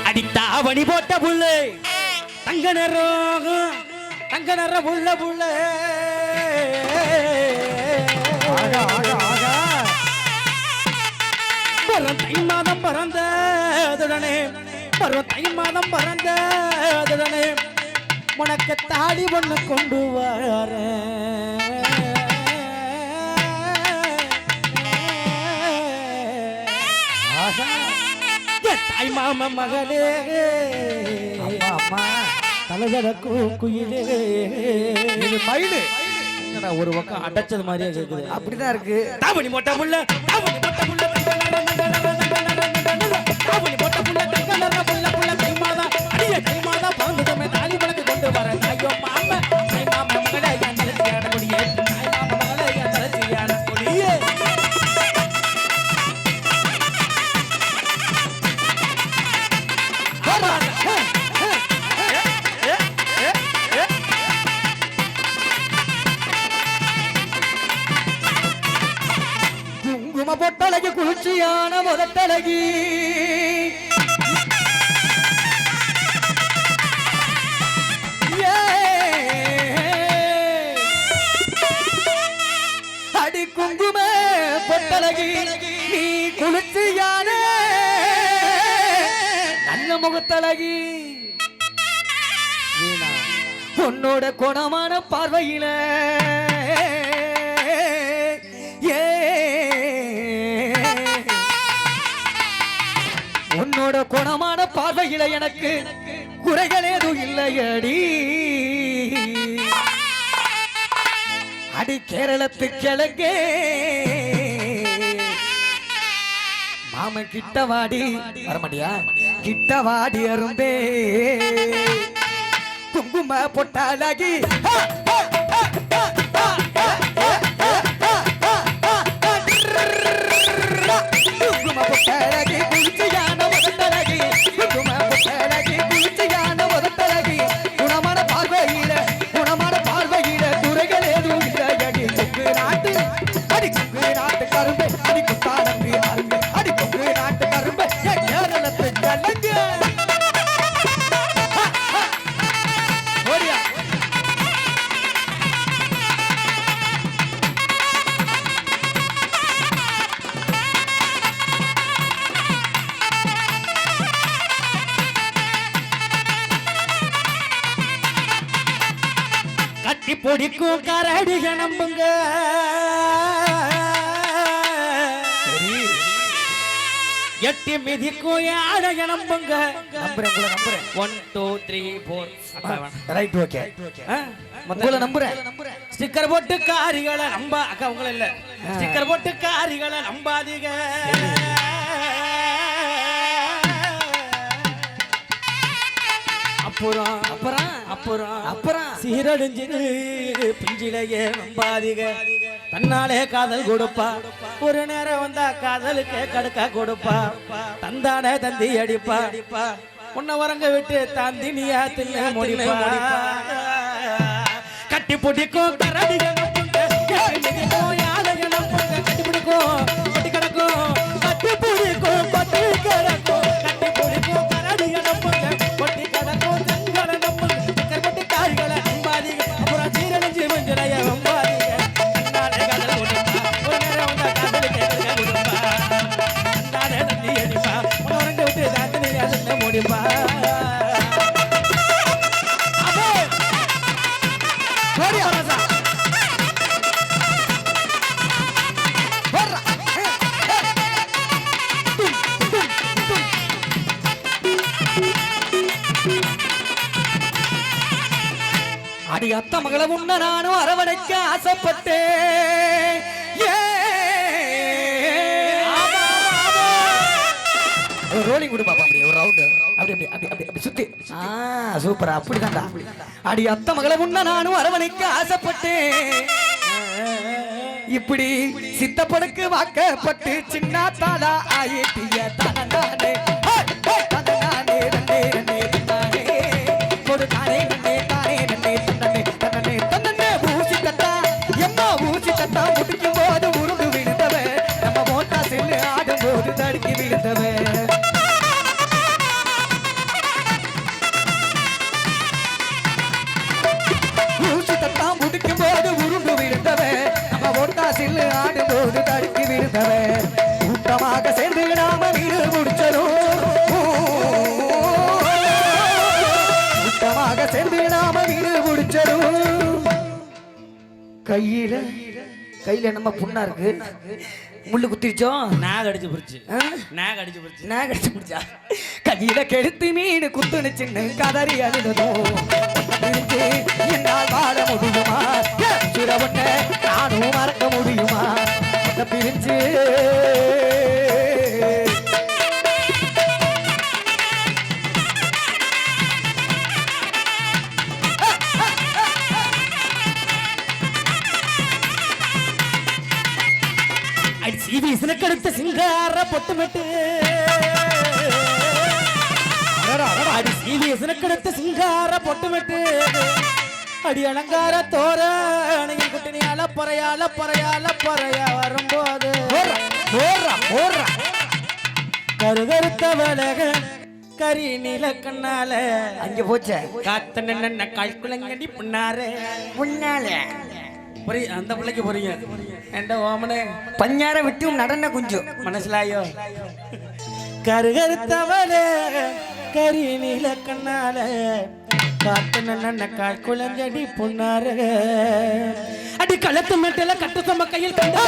அடித்தாவணி போட்ட புள்ளே தங்க நிற புள்ள புள்ளே தை மாதம் பறந்ததுடனே தை மாதம் பறந்ததுடனே உனக்கு தாடி ஒண்ணு கொண்டு வர தாய் மாம மகளே அம்மா அம்மா தலதட குயிலே இது மயிலு ஒரு பக்கம் அடைச்சது மாதிரியே கேக்குது. அப்படிதான் இருக்கு. தாவணி மொட்டை புள்ள தாவணி மொட்டை புள்ள தாவணி மொட்டை புள்ள தங்க நிற புள்ள புள்ள கைமாதா அடிய கைமாதா பறந்துமே தாலி பழக்கு கொண்டு வர ஐயோ மாமா தாய் மாமா மகளே என் தலைச்சியான கொடியே தாய் மாமா மகளே என் தலைச்சியான கொடியே பொட்டழகி குளிர்ச்சியான முதட்டழகி அடி குங்கும பொட்டழகி நீ குளிர்ச்சியான நல்ல முகத்தழகி உன்னோட குணமான பார்வையில உன்னோட குணமான பார்வையில எனக்கு குறைகள் ஏதும் இல்லையடி அடி கேரளத்து கிழங்கே மாமன் கிட்டவாடி வரமாட்டியா கிட்டவாடி அரும்பே குங்கும பொட்டாலகி குங்கும பொட்டாலகி குளிர்ச்சியான முதட்டழகி குங்கும பொட்டாலகி குளிர்ச்சியான முதட்டழகி குணமான பார்வையில குறைகள் ஏதும் இல்லையடி கொங்கு நாட்டு அடி கொங்கு நாட்டு கரும்பு அடி குத்தானங்கு அரும்பு அடி கொங்கு நாட்டு கரும்பு கேரளத்து கலங்க ஓடியா கட்டி பொடிக்கும் கரடிக நம்புங்க எட்டி மிதிக்கும் யானைக நம்புங்க நம்புறேன் 1 2 3 4 ரைட் ஓகே முதல்ல நம்புறேன் ஸ்டிக்கர் போட்டு காரிகளை நம்ப அக்கா உங்கள இல்ல ஸ்டிக்கர் போட்டு காரிகளை நம்பாதீங்க அப்புறம் அப்புறம் அப்புறம் அப்புறம் சீரடிஞ்சு பிஞ்சிலேயே நம்பாதீங்க தன்னாலே காதல் கொடுப்பா ஒரு நேரம் வந்தா காதலுக்கு கடுக்கா கொடுப்பா தந்தானே தந்தி அடிப்பா உன்னை வரங்க விட்டு தாந்தினியா தில்ல முடிப்பா கட்டி பிடிக்கும் கரடிக யானைக நம்புங்க கட்டி பிடிக்கும் கட்டி கிடக்கும் கட்டி பிடிக்கும் பட்டி கிடக்கும் கட்டி பிடிக்கும் கரடிக நம்புங்க கொட்டி கிடக்கும் தங்கட நம்புங்க கருப்பட்டி காரிகளை நம்பாதீங்க அப்புறம் சீரழிஞ்சு மஞ்சளைய நம்பாதீங்க தன்னாலே காதல் கொடுப்பா ஒரு நேரம் வந்தா காதலுக்கு கொடுப்பா தந்தானே தந்தி அடிப்பா உன்னை வரங்க விட்டு தாந்தினியா தில்ல முடிப்பா அடி அத்த மகளை முன்ன நானும் அரவணைக்க ஆசைப்பட்டேன் ரோலிங் கொடு பாப்பா அப்படியே ஒரு ரவுண்ட் அப்படி அப்படி அப்படி அப்படி சுத்தி சூப்பரா அப்படிதான்டா அடி அத்த மகளை முன்ன நானும் அரவணைக்க ஆசைப்பட்டேன் இப்படி சித்தப்படுக்கு வாக்கப்பட்டு சின்ன தாளா ஆயிட்டிய தனநானே தனநானே ரெண்டே ரெண்டே தானே கொடு தானே ரெண்டே தானே ரெண்டே தன்னே தன்னே தன்னே ஊசி தட்டா எம்மா ஊசி தட்டா முடிக்கும் போது உருண்டு விழுந்தவ நம்ம மோட்டா செல்லு ஆடும்போது போது தடுக்கி விழுந்தவன் ஊசி தட்டாம் முடிக்கும் போது உருண்டு விழுந்தவன் நம்ம ஒட்டா சில்லு ஆடும் போது தடுக்கி விழுந்தவன் கூட்டமாக சேர்ந்து நாம வீடு முடிச்சதும் கூட்டமாக சேர்ந்து நாம வீடு முடிச்சதும் கையில நம்ம புண்ணா இருக்கு முள்ளு குத்திருச்சோம் நாக அடிச்சு புடிச்சு நாக அடிச்சு புடிச்சா கையில கெடுத்து மீன் குத்துனு சின்ன கதறி அழுததும் என்னால் வாழ முடியுமா சுரவட்ட நானும் மறக்க முடியுமா பிரிஞ்சு கடுத்த சிங்கார பொட்டுமெட்டு அடி சீவியசனக்கடுத்த சிங்கார பொட்டுமெட்டு அடி அலங்கார தோர குட்டினியால பொறையா வரும்போது கருகருத்த வலக கரி நீல கண்ணால அங்க போச்ச காத்த நின்ன கால்குளங்கடி புண்ணாரே அந்த பிள்ளைக்கு போறீங்க என்ற ஓமனே பஞ்சார விட்டு நடன குஞ்சம் மனசிலாயோ கருகருத்தவளே கரி நீல கண்ணால காத்து நன்ன கால் குளஞ்சடி பொன்னார அடி களத்து மெட்டல கட்டு சம கையில் கண்டு